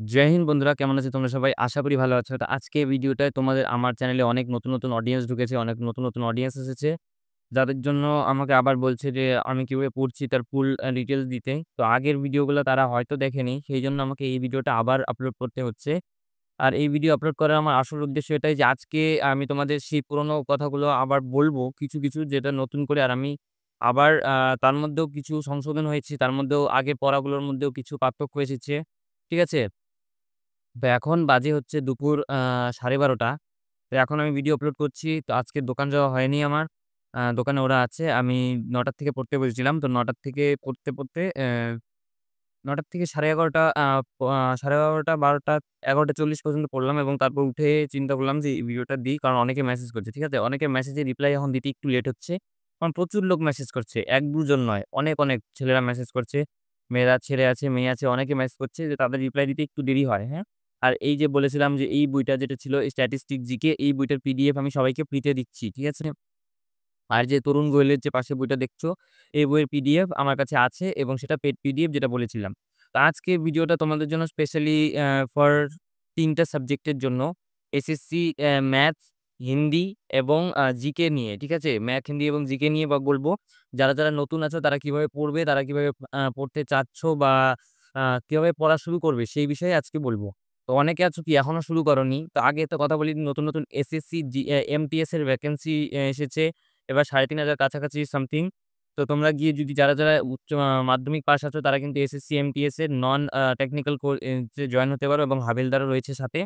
জয় হিন্দ বন্ধুরা, কেমন আছো তোমরা সবাই? আশা করি ভালো আছো। তো আজকে ভিডিওটায় তোমাদের আমার চ্যানেলে অনেক নতুন অডিয়েন্স ঢুকেছে, অনেক নতুন অডিয়েন্স এসেছে। যাদের জন্য আমাকে আবার বলছে যে আমি কিভাবে পড়ছি তার ফুল ডিটেইলস দিতে। তো আগের ভিডিওগুলো তারা হয়তো দেখেনি। সেইজন্য আমাকে এই ভিডিওটা আবার আপলোড করতে হচ্ছে। আর এই ভিডিও আপলোড করার আমার আসল উদ্দেশ্য এটাই যে আজকে আমি তোমাদের সেই পুরোনো কথাগুলো আবার বলবো কিছু যেটা নতুন করে। আর আমি আবার তার মধ্যেও কিছু সংশোধন হয়েছে। তার মধ্যেও আগের পড়াগুলোর মধ্যেও কিছু পার্থক্য এসেছে। ঠিক আছে? তো এখন বাজে হচ্ছে দুপুর 12:30। তো এখন আমি ভিডিও আপলোড করছি। তো আজকে দোকান যাওয়া হয়নি আমার। দোকানে ওরা আছে। আমি ৯:০০ থেকে পড়তে বসেছিলাম। তো ৯:০০ থেকে পড়তে ৯:০০ থেকে 11:30 11:30 12:০০ 11:৪০ পর্যন্ত পড়লাম এবং তারপর উঠে চিন্তা করলাম যে এই ভিডিওটা দিই। কারণ অনেকে মেসেজ করছে। ঠিক আছে? অনেকের মেসেজের রিপ্লাই এখন দিতে একটু লেট হচ্ছে। কারণ প্রচুর লোক মেসেজ করছে। ১-২ জন নয়। অনেক ছেলেরা মেসেজ করছে। মেয়েরা ছেলে আছে, মেয়ে আছে, অনেকে মেসেজ করছে যে তাদের রিপ্লাই দিতে একটু দেরি হয়। হ্যাঁ? আর এই যে বলেছিলাম যে এই বইটা যেটা ছিল স্ট্যাটিস্টিক জিকে, এই বইটার পিডিএফ আমি সবাইকে ফ্রিতে দিচ্ছি। ঠিক আছে? আর যে তরুণ গোয়েলের যে পাশের বইটা দেখছো, এই বইয়ের পিডিএফ আমার কাছে আছে এবং সেটা পেইড পিডিএফ যেটা বলেছিলাম। তো আজকে ভিডিওটা তোমাদের জন্য স্পেশালি ফর ৩ টা সাবজেক্টের জন্য। এসএসসি ম্যাথস, হিন্দি এবং জিকে নিয়ে। ঠিক আছে? ম্যাথ, হিন্দি এবং জিকে নিয়ে বলব। যারা নতুন আছো তারা কিভাবে পড়বে, তারা কিভাবে পড়তে চাচ্ছ বা কিভাবে পড়া শুরু করবে সেই বিষয়ে আজকে বলব। তো অনেকে আছো কি এখনো শুরু করোনি। তো আগে একটা কথা বলি, নতুন এসএসসি এমটিএস এর ভ্যাকেন্সি এসেছে। এবার ৩,৫০০ কাছাকাছি সামথিং। তো তোমরা গিয়ে যদি যারা উচ্চ মাধ্যমিক পাস আছো তারা কিন্তু এসএসসি, এমটিএস এর নন টেকনিক্যাল তে জয়েন হতে পারো এবং হাবিলদারও রয়েছে সাথে।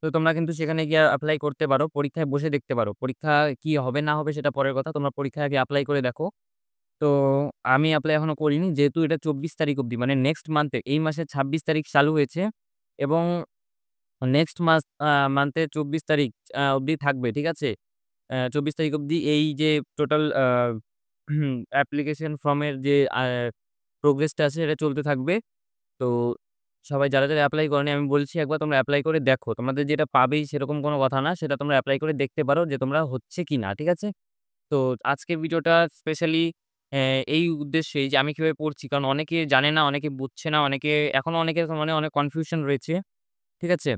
তো তোমরা কিন্তু সেখানে গিয়ে এপ্লাই করতে পারো। পরীক্ষায় বসে দেখতে পারো। পরীক্ষা কি হবে না হবে সেটা পরের কথা। তোমরা পরীক্ষায় আগে এপ্লাই করে দেখো। তো আমি এপ্লাই এখনো করিনি। যেহেতু এটা ২৪ তারিখ অব্দি, মানে নেক্সট মান্থে, এই মাসের ২৬ তারিখ চালু হয়েছে এবং নেক্সট মান্থের ২৪ তারিখ অব্দি থাকবে। ঠিক আছে? ২৪ তারিখ অব্দি এই যে টোটাল অ্যাপ্লিকেশন ফর্মের যে প্রোগ্রেসটা আছে এটা চলতে থাকবে। তো সবাই যারা এপ্লাই করেনি আমি বলছি একবার তোমরা এপ্লাই করে দেখো। তোমাদের যেটা পাবেই সেরকম কোনো কথা না। সেটা তোমরা এপ্লাই করে দেখতে পারো যে তোমরা হচ্ছে কিনা। ঠিক আছে? তো আজকের ভিডিওটা স্পেশালি এই উদ্দেশ্যেই যে আমি কিভাবে পড়ছি। কারণ অনেকে জানে না, অনেকে বুঝছে না, অনেকে এখনো অনেকের মনে অনেক কনফিউশন রয়েছে। ঠিক আছে?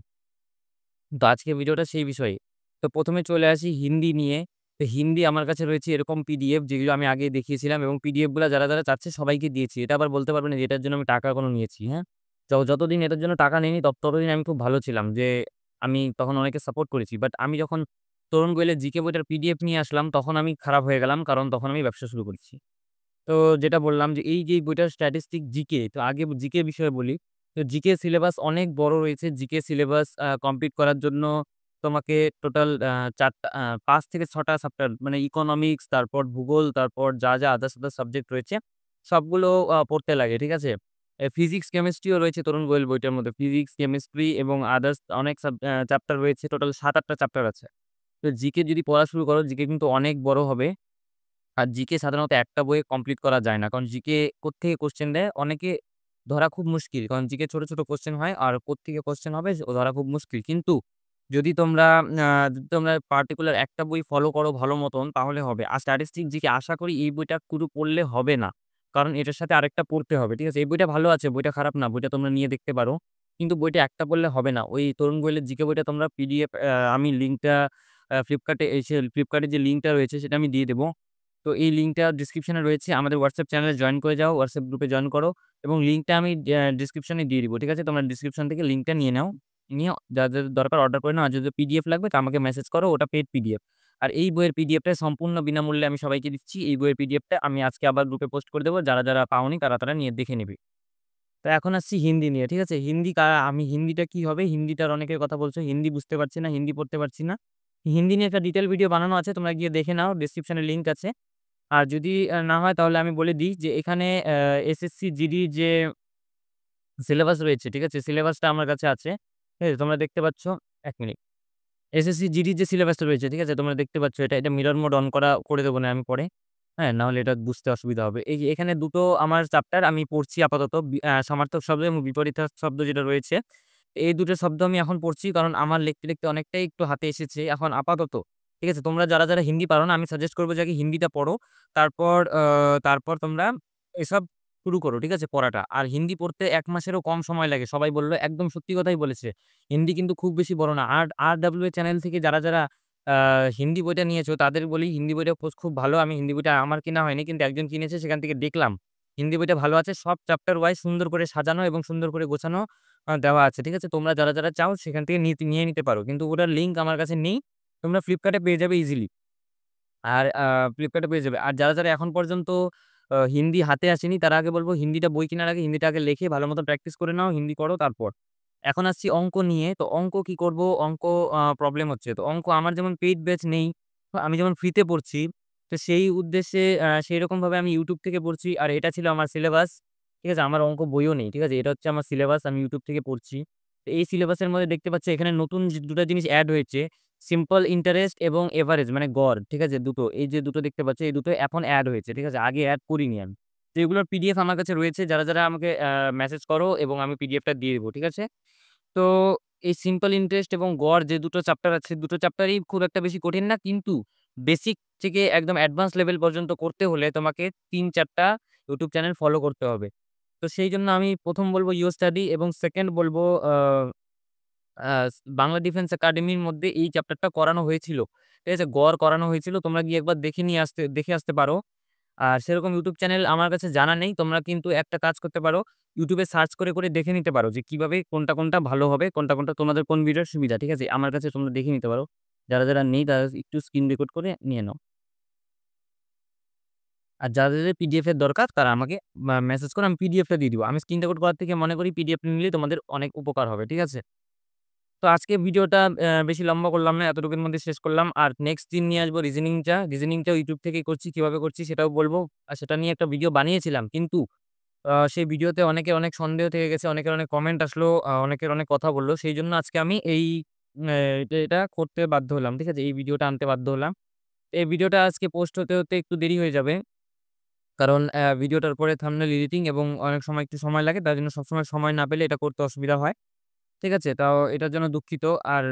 তো আজকের ভিডিওটা সেই বিষয়ে। তো ১ম এ চলে আসি হিন্দি নিয়ে। তো হিন্দি আমার কাছে রয়েছে এরকম পিডিএফ যেগুলো আমি আগে দেখিয়েছিলাম এবং পিডিএফ গুলা যারা চাচ্ছে সবাইকে দিয়েছি। এটা আবার বলতে পারবেন না যে এটার জন্য আমি টাকা কোনো নিয়েছি, হ্যাঁ? যতদিন এটার জন্য টাকা নেইনি ততদিন আমি খুব ভালো ছিলাম যে আমি তখন অনেককে সাপোর্ট করেছি। বাট আমি যখন তরুণ গোয়েলের জিকে বইটার পিডিএফ নিয়ে আসলাম তখন আমি খারাপ হয়ে গেলাম। কারণ তখন আমি ব্যবসা শুরু করেছি। তো যেটা বললাম যে এই যে বইটার স্ট্যাটিস্টিক জিকে, তো আগে জিকে বিষয়ে বলি। তো জিকে সিলেবাস অনেক বড় রয়েছে। জিকে সিলেবাস কমপ্লিট করার জন্য তোমাকে টোটাল ৪ টা ৫ থেকে ৬ টা চ্যাপ্টার, মানে ইকোনমিক্স, তারপর ভূগোল, তারপর যা আদার্স সাবজেক্ট রয়েছে সবগুলো পড়তে লাগে। ঠিক আছে? ফিজিক্স, কেমিস্ট্রিও রয়েছে তরুণ গোয়েল বইটার মধ্যে। ফিজিক্স, কেমিস্ট্রি এবং আদার্স অনেক চ্যাপ্টার রয়েছে। টোটাল ৭-৮ টা চ্যাপ্টার আছে। তো জিকে যদি পড়া শুরু করো, জিকে কিন্তু অনেক বড় হবে। আর জিকে সাধারণত একটা বইয়ে কমপ্লিট করা যায় না। কারণ জিকে কোত্থেকে কোয়েশ্চেন দেয় অনেকে ধরা খুব মুশকিল। কারণ জিকে ছোট কোয়েশ্চেন হয় আর কোত্থেকে কোয়েশ্চেন হবে ধরা খুব মুশকিল। কিন্তু যদি তোমরা পার্টিকুলার একটা বই ফলো করো ভালো মতন তাহলে হবে। আর স্ট্যাটিস্টিক জিকে আশা করি এই বইটা শুধু পড়লে হবে না। কারণ এটার সাথে আরেকটা পড়তে হবে। ঠিক আছে? এই বইটা ভালো আছে, বইটা খারাপ না। বইটা তোমরা নিয়ে দেখতে পারো। কিন্তু বইটা একটা পড়লে হবে না। ওই তরুণ গোয়েলের জিকে বইটা তোমরা পিডিএফ, আমি লিঙ্কটা ফ্লিপকার্টে যে লিঙ্কটা রয়েছে সেটা আমি দিয়ে দেব। তো এই লিঙ্কটা ডেসক্রিপশনে রয়েছে। আমাদের WhatsApp চ্যানেলে জয়েন করে যাও। WhatsApp গ্রুপে জয়েন করো এবং লিঙ্কটা আমি ডেসক্রিপশনে দিয়ে দিব। ঠিক আছে? তোমরা ডেসক্রিপশন থেকে লিঙ্কটা নিয়ে নাও। নিয়ে যাদের দরকার অর্ডার করে নাও। আর যদি পিডিএফ লাগবে তো আমাকে মেসেজ করো। ওটা পেইড পিডিএফ। আর এই বইয়ের পিডিএফটা সম্পূর্ণ বিনামূল্যে আমি সবাইকে দিচ্ছি। এই বইয়ের পিডিএফটা আমি আজকে আবার গ্রুপে পোস্ট করে দেব। যারা পাওনি তারা নিয়ে দেখে নিবে। তো এখন আসছি হিন্দি নিয়ে। ঠিক আছে? আমি হিন্দিটা কি হবে? হিন্দিটার অনেকে কথা বলছো। হিন্দি বুঝতে পারছি না, হিন্দি পড়তে পারছি না। হিন্দি নিয়ে একটা ডিটেইল ভিডিও বানানো আছে। তোমরা গিয়ে দেখে নাও। ডেসক্রিপশনে লিঙ্ক আছে। আর যদি না হয় তাহলে আমি বলে দিই যে এখানে এসএসসি জিডির যে সিলেবাস রয়েছে, ঠিক আছে? সিলেবাসটা আমার কাছে আছে। ঠিক আছে? তোমরা দেখতে পাচ্ছ, ১ মিনিট। এসএসসি জিডির যে সিলেবাসটা রয়েছে, ঠিক আছে? তোমরা দেখতে পাচ্ছ এটা মিরর মোড অন করে দেব না আমি পরে। হ্যাঁ? নাহলে এটা বুঝতে অসুবিধা হবে। এই যে এখানে ২ টো আমার চ্যাপ্টার আমি পড়ছি আপাতত। সমার্থক শব্দ এবং বিপরীতার্থক শব্দ যেটা রয়েছে, এই ২ টো শব্দ আমি এখন পড়ছি। কারণ আমার লিখতে অনেকটাই একটু হাতে এসেছে এখন আপাতত। ঠিক আছে? তোমরা যারা হিন্দি পারো না আমি সাজেস্ট করব যে আগে হিন্দিটা পড়ো। তারপর তোমরা এসব শুরু করো, ঠিক আছে পড়াটা। আর হিন্দি পড়তে ১ মাসেরও কম সময় লাগে। সবাই বলল, একদম সত্যি কথাই বলেছে। হিন্দি কিন্তু খুব বেশি বড় না। আর RWA চ্যানেল থেকে যারা আ হিন্দি বইটা নিয়েছো তাদের বলি হিন্দি বইটা খুব ভালো। আমি হিন্দি বইটা আমার কেনা হয়নি কিন্তু একজন কিনেছে সেখান থেকে দেখলাম। হিন্দি বইটা ভালো আছে। সব চ্যাপ্টার ওয়াইজ সুন্দর করে সাজানো এবং সুন্দর করে গোছানো দেওয়া আছে। ঠিক আছে? তোমরা যারা চাও সেখান থেকে নিয়ে নিতে পারো। কিন্তু ওটার লিঙ্ক আমার কাছে নেই। তোমরা Flipkart এ পেয়ে যাবে ইজিলি। আর Flipkart এ পেয়ে যাবে। আর যারা এখন পর্যন্ত হিন্দি হাতে আসেনি তারা আগে বলব হিন্দিটা বই কেনার আগে হিন্দিটা আগে লেখে ভালো মতো প্র্যাকটিস করে নাও, হিন্দি করো তারপর। এখন আসছি অঙ্ক নিয়ে। তো অঙ্ক কি করব? অঙ্ক প্রবলেম হচ্ছে। তো অঙ্ক আমার যেমন পেইড ব্যাচ নেই, তো আমি যেমন ফ্রিতে পড়ছি, তো সেই উদ্দেশ্যে সেইরকমভাবে আমি YouTube থেকে পড়ছি। আর এটা ছিল আমার সিলেবাস। ঠিক আছে? আমার অঙ্ক বইও নেই। ঠিক আছে? এটা হচ্ছে আমার সিলেবাস। আমি YouTube থেকে পড়ছি। তো এই সিলেবাসের মধ্যে দেখতে পাচ্ছ এখানে নতুন যে ২ টা জিনিস এড হয়েছে। সিম্পল ইন্টারেস্ট এবং এভারেজ মানে গড়, ঠিক আছে? দুটো। এই যে দুটো দেখতে পাচ্ছ এই দুটো এখন এড হয়েছে। ঠিক আছে? আগে এড করিনি আমি। তো এগুলোর পিডিএফ আমার কাছে রয়েছে। যারা আমাকে মেসেজ করো এবং আমি পিডিএফটা দিয়ে দেব। ঠিক আছে? তো এই সিম্পল ইন্টারেস্ট এবং গড় যে দুটো চ্যাপ্টার আছে, দুটো চ্যাপ্টারই খুব একটা বেশি কঠিন না। কিন্তু বেসিক থেকে একদম অ্যাডভান্স লেভেল পর্যন্ত করতে হলে তোমাকে ৩-৪ টা YouTube চ্যানেল ফলো করতে হবে। তো সেইজন্য আমি ১ম বলব ইউ স্টাডি এবং 2nd বলব আ আ বাংলা ডিফেন্স একাডেমির মধ্যে এই চ্যাপ্টারটা করানো হয়েছিল। ঠিক আছে? গড় করানো হয়েছিল। তোমরা গিয়ে একবার দেখে আসতে পারো। আর সেরকম YouTube চ্যানেল আমার কাছে জানা নেই। তোমরা কিন্তু একটা কাজ করতে পারো। YouTube এ সার্চ করে দেখে নিতে পারো যে কিভাবে কোনটা ভালো হবে, কোনটা তোমাদের কোন ভিডিওর সুবিধা। ঠিক আছে? আমার কাছে তোমরা দেখে নিতে পারো। যারা নেই তারা একটু স্ক্রিন রেকর্ড করে নিয়ে নাও। আর যাদের পিডিএফ এর দরকার তারা আমাকে মেসেজ করো আমি পিডিএফটা দিয়ে দিব। আমি স্ক্রিন রেকর্ড করার থেকে মনে করি পিডিএফটা নিলেই তোমাদের অনেক উপকার হবে। ঠিক আছে? তো আজকে ভিডিওটা বেশি লম্বা করলাম না। এতটুকুর মধ্যে শেষ করলাম। আর নেক্সট দিন নিয়ে আসবো রিজনিংটা। রিজনিংটাও YouTube থেকেই করছি। কিভাবে করছি সেটাও বলব। আর সেটা নিয়ে একটা ভিডিও বানিয়েছিলাম। কিন্তু সেই ভিডিওতে অনেকের অনেক সন্দেহ থেকে গেছে। অনেকের অনেক কমেন্ট আসলো। অনেকের অনেক কথা বলল। সেইজন্য আজকে আমি এই এটা করতে বাধ্য হলাম। ঠিক আছে? এই ভিডিওটা আনতে বাধ্য হলাম। এই ভিডিওটা আজকে পোস্ট হতে একটু দেরি হয়ে যাবে। কারণ ভিডিওটার পরে থাম্বনেল এডিটিং এবং অনেক সময় একটু সময় লাগে। তার জন্য সবসময় সময় না পেলে এটা করতে অসুবিধা হয়। ঠিক আছে? তাও এটার জন্য দুঃখিত। আর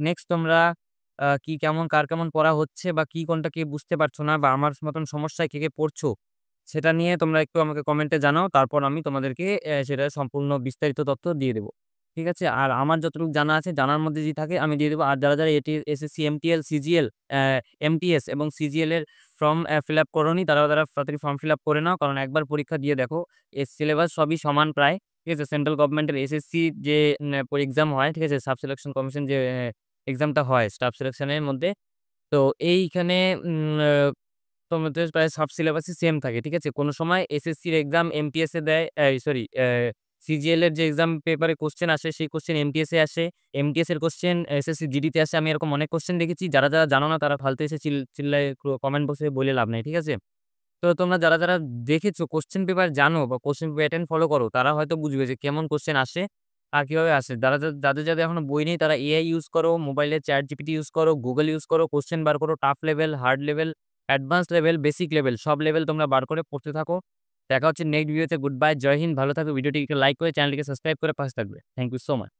নেক্সট তোমরা কি কেমন কার কেমন পড়া হচ্ছে বা কি কোনটা কে বুঝতে পারছো না বা আমার মতন সমস্যায় কে পড়ছো, সেটা নিয়ে তোমরা একটু আমাকে কমেন্টে জানাও। তারপর আমি তোমাদেরকে সেটার সম্পূর্ণ বিস্তারিত তথ্য দিয়ে দেব। ঠিক আছে? আর আমার যতটুকু জানা আছে, জানার মধ্যে যদি থাকে আমি দিয়ে দেব। আর যারা এসএসসি, এমটিএল, সিজিএল, এমটিএস এবং সিজিএল এর ফর্ম ফিল আপ করোনি তারা তাড়াতাড়ি ফর্ম ফিল আপ করে নাও। কারণ একবার পরীক্ষা দিয়ে দেখো, সিলেবাস সবই সমান প্রায়। ঠিক আছে? সেন্ট্রাল গভর্নমেন্টের এসএসসি যে এক্সাম হয়, ঠিক আছে? সাব সিলেকশন কমিশন যে এক্সামটা হয় স্টাফ সিলেকশন এর মধ্যে। তো এইখানে তোমাদের প্রায় সব সিলেবাসই সেম থাকে। ঠিক আছে? কোন সময় এসএসসির এক্সাম এমটিএস এ দেয়, সরি সিজিএল এর যে এক্সাম পেপারে কোয়েশ্চেন আসে সেই কোয়েশ্চেন এমটিএস এ আসে। এমটিএস এর কোয়েশ্চেন এসএসসি জিডি তে আসে। আমি এরকম অনেক কোয়েশ্চেন দেখেছি। যারা জানো না তারা ফালতু এসে চিল্লায়ে কমেন্ট বক্সে বলে লাভ নাই। ঠিক আছে? তো তোমরা যারা দেখেছো কোয়েশ্চেন পেপার জানো বা কোয়েশ্চেন প্যাটার্ন ফলো করো তারা হয়তো বুঝবে যে কেমন কোয়েশ্চেন আসে আর কিভাবে আসে। যাদের এখনো বই নেই তারা এআই ইউজ করো, মোবাইলে ChatGPT ইউজ করো, Google ইউজ করো, কোয়েশ্চেন বার করো, tough level, hard level, advance level, basic level সব লেভেল তোমরা বার করে পড়তে থাকো। দেখা হচ্ছে নেক্সট ভিডিওতে। Good bye. জয় হিন্দ। ভালো থাকো। ভিডিওটিকে লাইক করে চ্যানেলটিকে সাবস্ক্রাইব করে পাশে থাকবে। Thank you so much.